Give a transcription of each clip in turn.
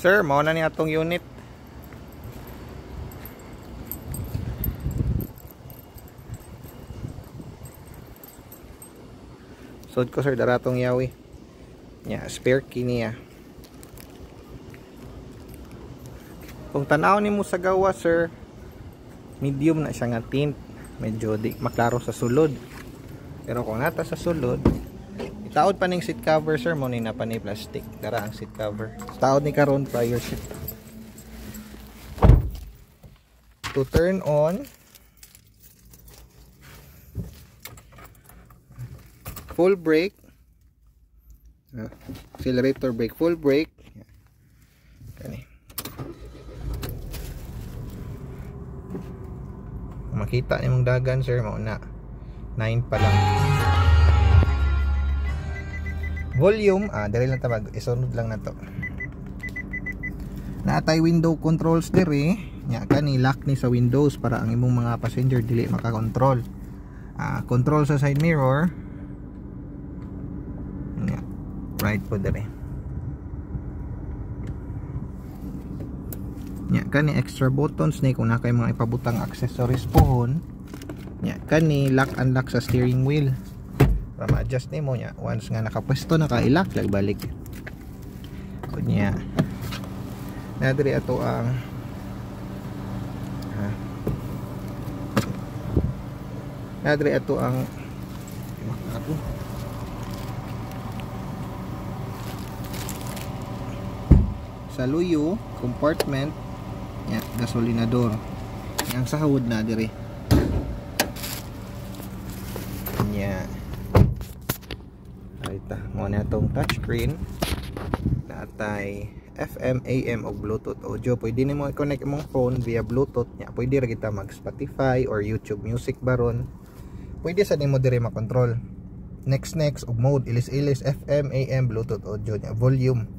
Sir, mao na ni atong unit. Sod ko sir daratong yawi. Nya spare key niya. Kung tanaw nimo sa gawa sir, medium na siya nga tint. Medyo di maklaro sa sulod. Pero kung nata sa sulod, itaod pa ning seat cover sir, mo ni na pa ni plastic. Dara ang seat cover. Taod ni karon prior seat. To turn on, full brake, accelerator brake, full brake. Kani. Makita nimong dagan sir, mao na 9 pa lang. Volume, dali lang tabag, isunod lang na to. Naatay window controls diri, nya kani lock ni sa windows para ang imong mga passenger dili makakontrol. Control sa side mirror. Nya right po diri. Nya kani extra buttons ni kung nakay mga ipabutang accessories pohon. Nya kani lock unlock sa steering wheel. Para ma-adjust nimo nya once nga nakapwesto na ka i-lock lag balik. Kunya. Nadiri ato ang Nadiri ato ang sa luyo compartment. Ya, gasolinador. Yang sahod na diri. Nya. Ayta, mo na tong touchscreen. Natay FM, AM o Bluetooth audio. Pwede nimo i-connect imong phone via Bluetooth. Nya, pwede ra kita mag Spotify or YouTube Music baron. Pwede sa nimo diri makontrol. Next og mode ilis-ilis FM, AM, Bluetooth audio nya volume.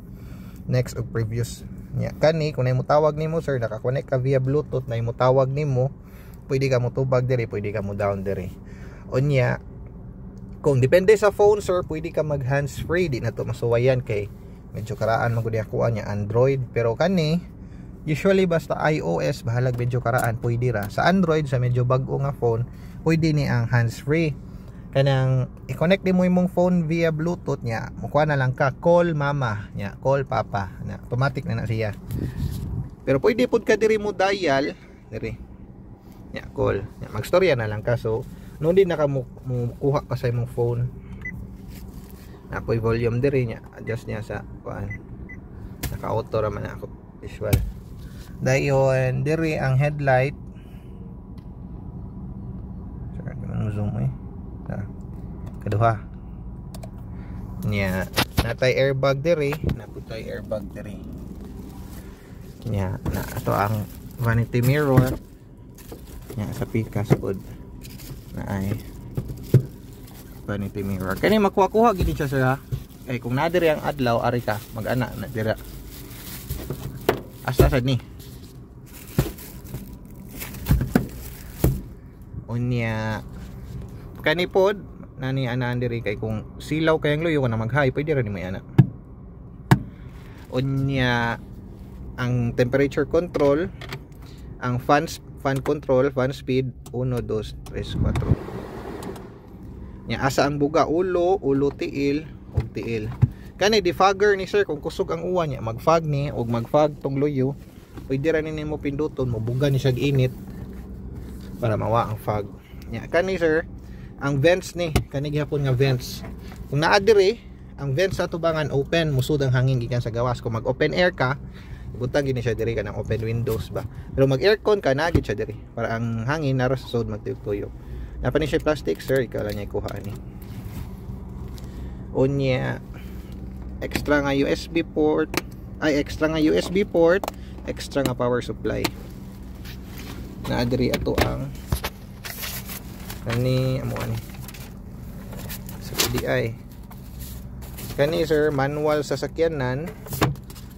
Next og previous. Nya kani kung nay mo tawag nimo sir, naka-connect ka via Bluetooth, nay mo tawag nimo, pwede ka mo tubag diri, pwede ka mo down diri. Unya kung depende sa phone sir, pwede ka mag hands free, di na to masuwayan kay medyo karaan magudi ako nya Android. Pero kani usually basta iOS bahalag medyo karaan pwede ra. Sa Android sa medyo bag-o nga phone, pwede ni ang hands free. Kanang i-connect mo imong phone via Bluetooth nya, mukuha na lang ka call mama nya, call papa na automatic na siya. Pero pwede pud ka diri mo dial diri nya call nya, magstorya na lang ka. So no din naka mo kuha ka sa imong phone na poy volume diri nya, adjust niya sa kuan, naka auto ra man ako visual. Dayon diri ang headlight. Sir, man zoom kaduha nya natay airbag diri, naputay airbag diri nya na ato ang vanity mirror nya sa pikas pod na ay vanity mirror. Kani makuha-kuha gid siya sir ha. Kay kung na diri ang adlaw ari ka mag-ana na dira asa sad ni unya kani pod nani anaan diri kay kung silaw kayang luyo na mag-high pwede ra ni may ana. Unya ang temperature control, ang fan control, fan speed 1 2 3 4. Nya asa ang buga, ulo tiil ug tiil. Kani defogger ni sir kung kusog ang uwan niya mag-fog ni ug mag-fog tong luyo, pwede ra nimo pinduton mo buga ni siya init para mawa ang fog. Nya kani sir ang vents ni kani gihapon nga vents. Kung naa diri ang vents sa tubangan open, musud ang hangin gikan sa gawas. Kung mag open air ka, butang gini siya diri kanang open windows ba. Pero mag aircon ka na gid siya diri para ang hangin nara sa sud magtuyok-tuyok. Napa ni siya plastic sir, ikala niya kuha ni. Unya extra nga USB port, extra nga power supply. Naa diri ato ang kani amo ani sa PDI. Kani sir manual sa sakyanan,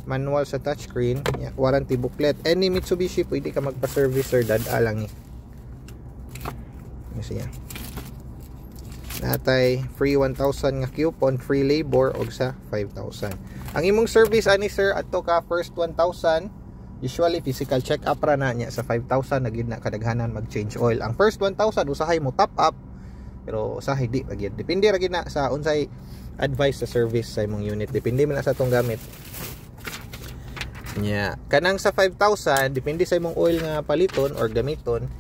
manual sa touchscreen, warranty booklet. Any Mitsubishi pwede ka magpa-service sir, dada lang ni. Siya natay free 1,000 nga coupon, free labor og sa 5,000. Ang imong service ani sir adto ka first 1,000. Usually physical check up ra na niya sa 5,000 na gid na kadaghanan mag-change oil. Ang first 1,000 usahay mo top up, pero usahay di gyud. Depende ra gid na sa unsay advice sa service sa imong unit. Depende man na sa tong gamit. Nya, kanang sa 5,000 depende sa imong oil nga paliton or gamiton.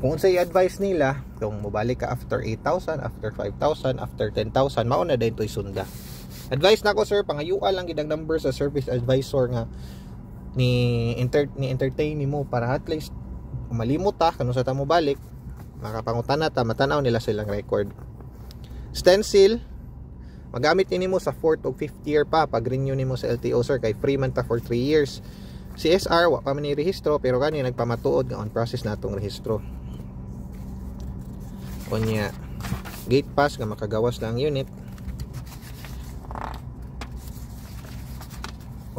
Kung unsay advice nila, kung mobalik ka after 8,000, after 5,000, after 10,000, mao na din toy sunda. Advice nako sir, pangayuan lang gid ang number sa service advisor nga ni entertain nimo para at least malimot ta kanu sa ta mo balik, makapangutana ta, matanaw nila silang record. Stencil magamit nimo sa 4th o 5th year pa pag renew nimo sa LTO sir, kay free man ta for 3 years. CSR wa pa man ni rehistro, pero kani nagpamatuod nga on process natong rehistro. Unya gate pass nga makagawas lang unit.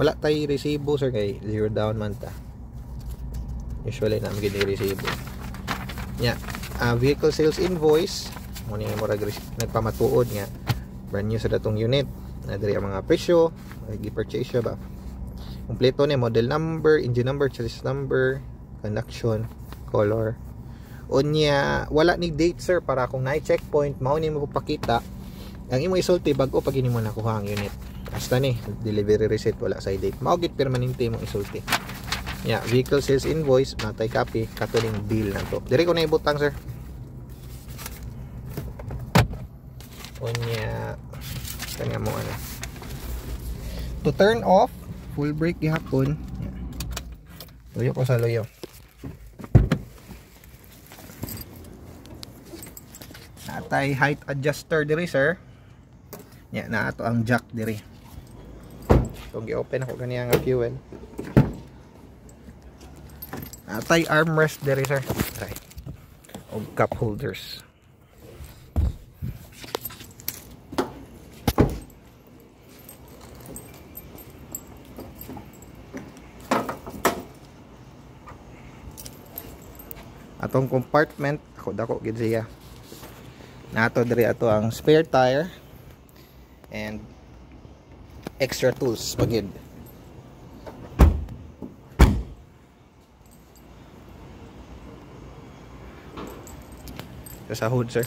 Wala tay resibo sir, kay 0 down man ta. Usually na magid resibo. Nya, vehicle sales invoice mo ni murag nagpamatuod nga brand new sa datong unit. Na diri ang mga presyo, gi-purchase siya ba. Kompleto ni model number, engine number, chassis number, conduction, color. Unya wala ni date sir, para kung na checkpoint mao ni mo pakita ang imo isulti bago pag mo nakuha ang unit. Basta ni delivery receipt wala sa date, mao gid permanente mong isulti. Yeah, vehicle sales invoice natay copy katuling bill na to. Diri ko na ibutang sir. Unya kanya mo ano. To turn off, full brake gihapon. Yeah. Luyo ko sa luyo. Natay height adjuster diri sir. Yeah, na ato ang jack diri. So gi-open ako ganiya nga fuel. Natay armrest diri sir. Tay. Og cup holders. Atong compartment ako dako gid siya. Nato diri ato ang spare tire and extra tools pagid. Sa hood sir.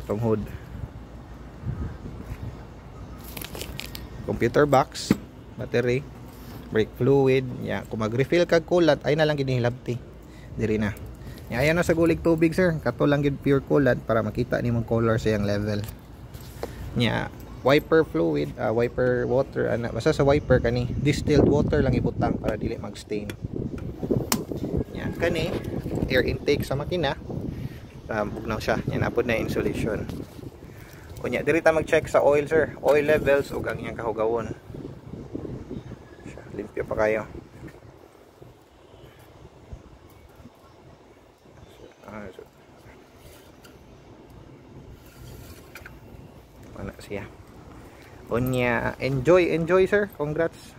Atong hood. Computer box, battery, brake fluid, ya. Kung mag-refill kag coolant ay na lang gid hilabti. Diri na. Ya, ayan na sa gulig tubig sir. Kato lang gid pure coolant para makita nimong color sa yang level. Ya, wiper fluid, wiper water ana. Basta sa wiper kani distilled water lang ibutang para dili mag-stain. Ya, kani air intake sa makina. Bugnaw siya. Yan apod na insulation. Kunya diri ta mag-check sa oil sir, oil levels ug ang iyang kahugawon. Limpyo pa kayo. Ana siya. Unya enjoy sir, congrats.